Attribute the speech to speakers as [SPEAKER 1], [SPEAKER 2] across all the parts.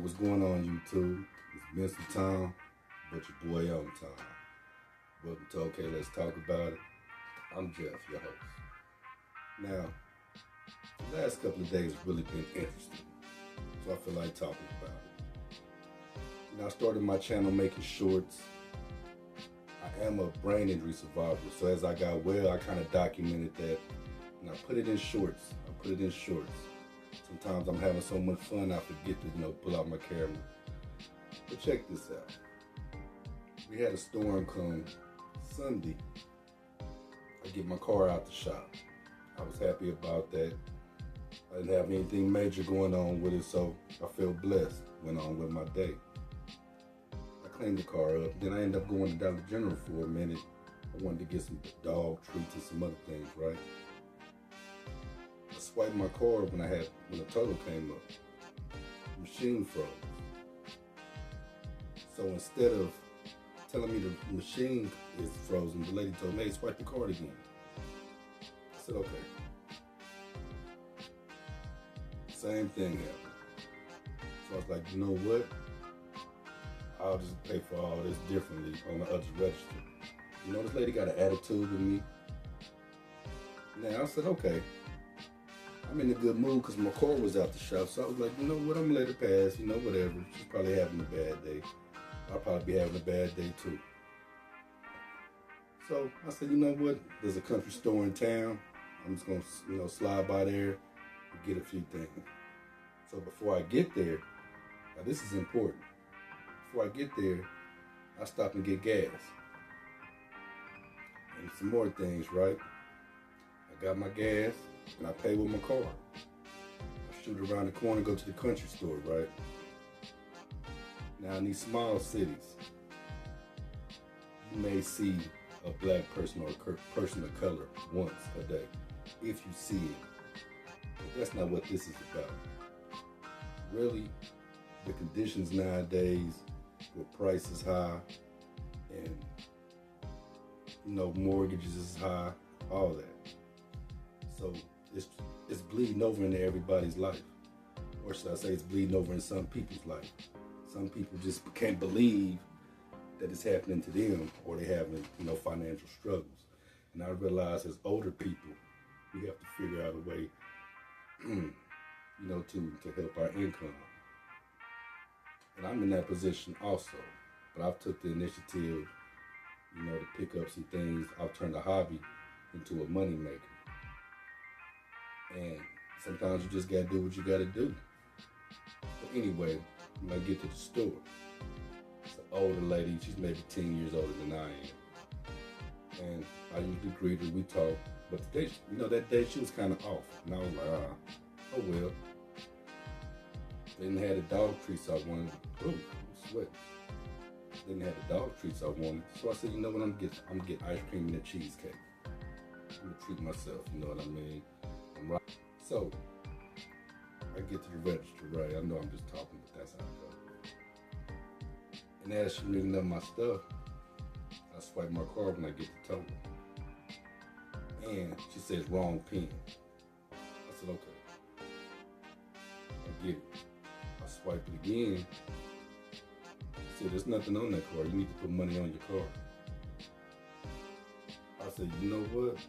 [SPEAKER 1] what's going on, YouTube? It's been some time, but your boy on time. Welcome to Okay, Let's Talk About It. I'm Jeff, your host. Now, the last couple of days have really been interesting, so I feel like talking about it. I started my channel making shorts. I am a brain injury survivor, so as I got well, I kind of documented that, and I put it in shorts. Sometimes I'm having so much fun, I forget to, pull out my camera. But check this out. We had a storm come Sunday. I get my car out the shop. I was happy about that. I didn't have anything major going on with it, so I felt blessed. Went on with my day. I cleaned the car up. Then I ended up going to Dollar General for a minute. I wanted to get some dog treats and some other things, right? I swiped my card when the total came up. The machine froze. So instead of telling me the machine is frozen, the lady told me, hey, swipe the card again. I said, okay. Same thing happened. So I was like, you know what? I'll just pay for all this differently on the other register. This lady got an attitude with me. Now I said, okay. I'm in a good mood because my car was out the shop. So I was like, you know what, I'm gonna let it pass, whatever. She's probably having a bad day. I'll probably be having a bad day too. So I said, you know what, there's a country store in town. I'm just gonna, slide by there and get a few things. So before I get there, now this is important. Before I get there, I stop and get gas. And some more things, right? I got my gas and I pay with my car. I shoot around the corner, go to the country store, right? Now in these small cities, you may see a black person or a person of color once a day, if you see it. But that's not what this is about. Really, the conditions nowadays, where price is high and mortgages is high, all that. So it's bleeding over into everybody's life. Or should I say it's bleeding over in some people's life. Some people just can't believe that it's happening to them, or they're having, financial struggles. And I realize as older people, we have to figure out a way, to help our income. And I'm in that position also. But I've took the initiative, to pick up some things. I've turned a hobby into a money maker. And sometimes you just gotta do what you gotta do. But anyway, when I get to the store, it's an older lady, she's maybe 10 years older than I am. And I usually greet her, we talk. But today, that day she was kind of off. And I was like, oh well. Then had the dog treats I wanted. Ooh, I'm sweating. Then had the dog treats I wanted. So I said, you know what, I'm gonna get ice cream and a cheesecake. I'm gonna treat myself, you know what I mean? I'm right. So I get to the register, right? I know I'm just talking, but that's how I go. And as she ringing up my stuff, I swipe my card when I get the total. And she says wrong pin. I said, okay. I get it. I swipe it again. She said, there's nothing on that card. You need to put money on your card. I said, you know what?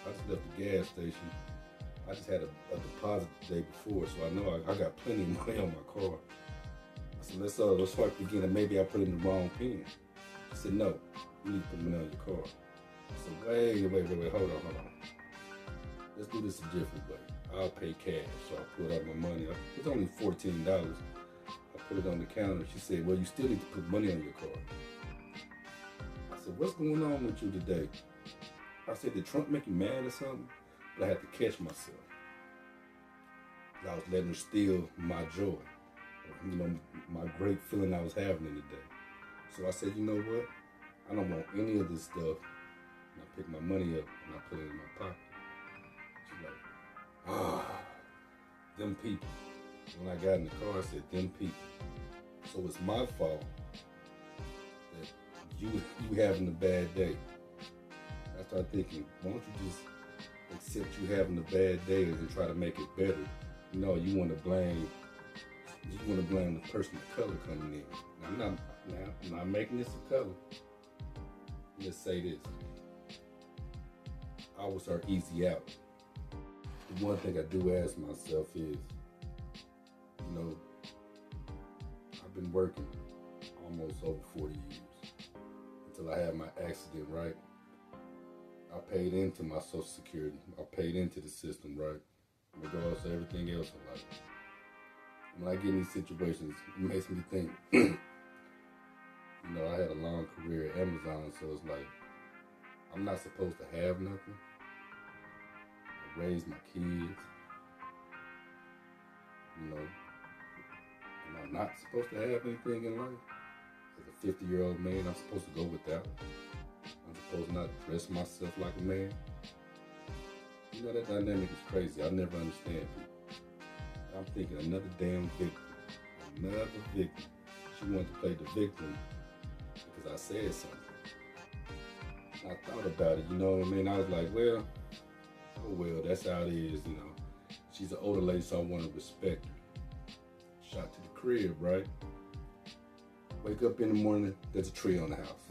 [SPEAKER 1] I just left the gas station. I just had a deposit the day before, so I know I got plenty of money on my car. I said, let's swipe again, and maybe I put in the wrong pin. She said, no, you need to put money on your car. I said, wait, hold on. Let's do this a different way. I'll pay cash. So I pulled out my money. It's only $14. I put it on the counter. She said, well, you still need to put money on your card. I said, what's going on with you today? I said, did Trump make you mad or something? But I had to catch myself. I was letting her steal my joy. My great feeling I was having in the day. So I said, you know what? I don't want any of this stuff. And I picked my money up and I put it in my pocket. She's like, them people. When I got in the car, I said, them people. So it's my fault that you having a bad day. I started thinking, why don't you just accept you having a bad day and try to make it better? You want to blame You just want to blame the person of color coming in. I'm not making this a color. Let's say this. I was her easy out. The one thing I do ask myself is, I've been working almost over 40 years until I had my accident, right? I paid into my Social Security. I paid into the system, right? Regardless of everything else in life. When I get in these situations, it makes me think, I had a long career at Amazon, so it's like, I'm not supposed to have nothing. I raised my kids. Am I not supposed to have anything in life? As a 50-year-old man, I'm supposed to go without. I'm supposed not to dress myself like a man. That dynamic is crazy. I never understand people. I'm thinking another damn victim. Another victim. She wanted to play the victim because I said something. I thought about it, I was like, well, that's how it is, She's an older lady, so I want to respect her. Shot to the crib, right? Wake up in the morning, there's a tree on the house.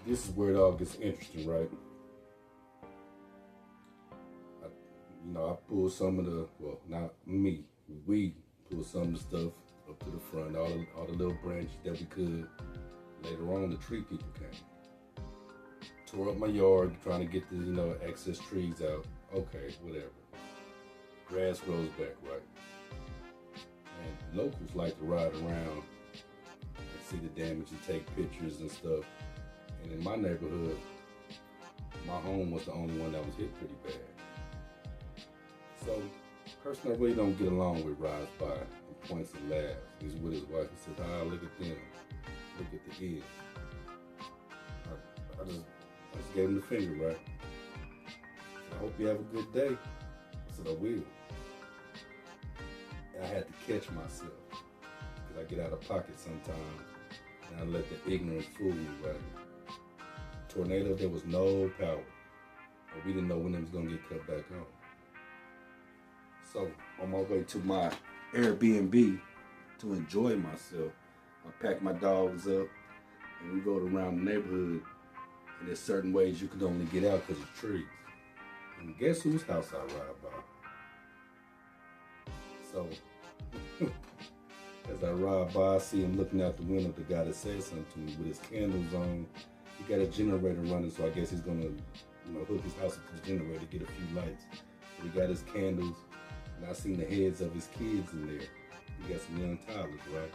[SPEAKER 1] This is where it all gets interesting, right? I pulled some of the, well, not me, we pulled some of the stuff up to the front, all the little branches that we could. Later on, the tree people came. Tore up my yard, trying to get the, excess trees out. Okay, whatever. Grass grows back, right? And locals like to ride around and see the damage and take pictures and stuff. And in my neighborhood, my home was the only one that was hit pretty bad. So, person I really don't get along with rides by and points and laughs. He's with his wife. He says, look at them. Look at the end. I just gave him the finger, right? I hope you have a good day. I said, I will. And I had to catch myself because I get out of pocket sometimes and I let the ignorance fool me, right? Tornado, there was no power. And we didn't know when it was going to get cut back on. So, on my way to my Airbnb to enjoy myself, I pack my dogs up and we go around the neighborhood. And there's certain ways you could only get out because of trees. And guess whose house I ride by? So, as I ride by, I see him looking out the window, the guy that said something to me with his candles on. He got a generator running, so I guess he's gonna, hook his house up to the generator, get a few lights. But he got his candles, and I seen the heads of his kids in there. He got some young toddlers, right?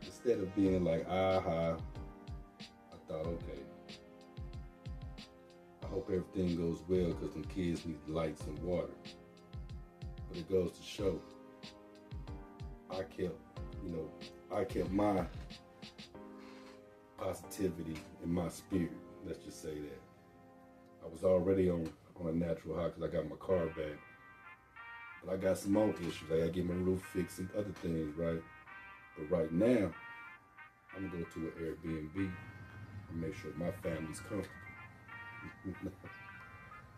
[SPEAKER 1] Instead of being like, aha, I thought, okay, I hope everything goes well because them kids need lights and water. But it goes to show, I kept my positivity in my spirit. Let's just say that. I was already on a natural high because I got my car back. But I got some more issues. I gotta get my roof fixed and other things, right? But right now, I'm gonna go to an Airbnb and make sure my family's comfortable.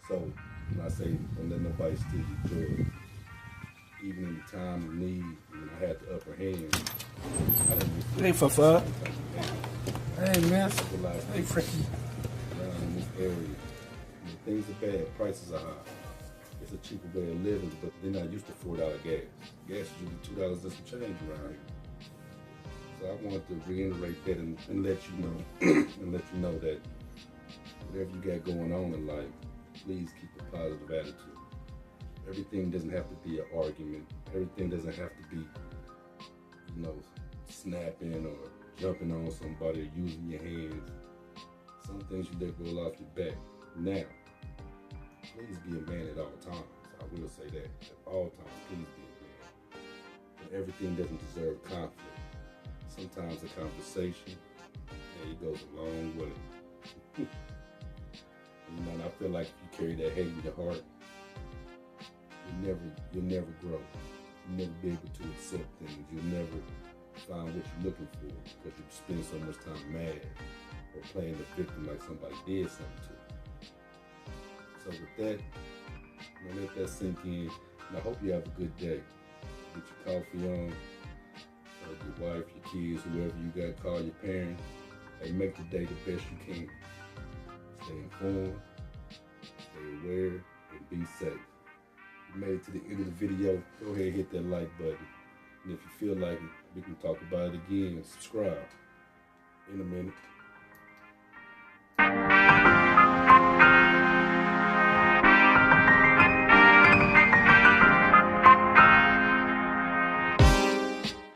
[SPEAKER 1] So, when I say don't let nobody steal your joy, even in the time of need, when I had the upper hand, I didn't
[SPEAKER 2] Hey, Fafa. Hey, man. Hey, Frankie.
[SPEAKER 1] Around in this area, things are bad, prices are high. It's a cheaper way of living, but they're not used to $4 gas. Gas is usually $2 and some change around here. So I wanted to reiterate that and let you know, that whatever you got going on in life, please keep a positive attitude. Everything doesn't have to be an argument. Everything doesn't have to be, snapping or jumping on somebody or using your hands. Some things you let roll off your back. Now, please be a man at all times. I will say that. At all times, please be a man. But everything doesn't deserve conflict. Sometimes a conversation, it goes a long way. And I feel like if you carry that hate in your heart, you'll never grow. You'll never be able to accept things. You'll never find what you're looking for because you spend so much time mad or playing the victim like somebody did something to you. So with that, Now let that sink in. And I hope you have a good day. Get your coffee on. Your wife, your kids, whoever you got, call your parents. Hey, make the day the best you can. Stay informed, stay aware, and be safe. You made it to the end of the video. Go ahead and hit that like button. And if you feel like it, we can talk about it again. Subscribe in a minute.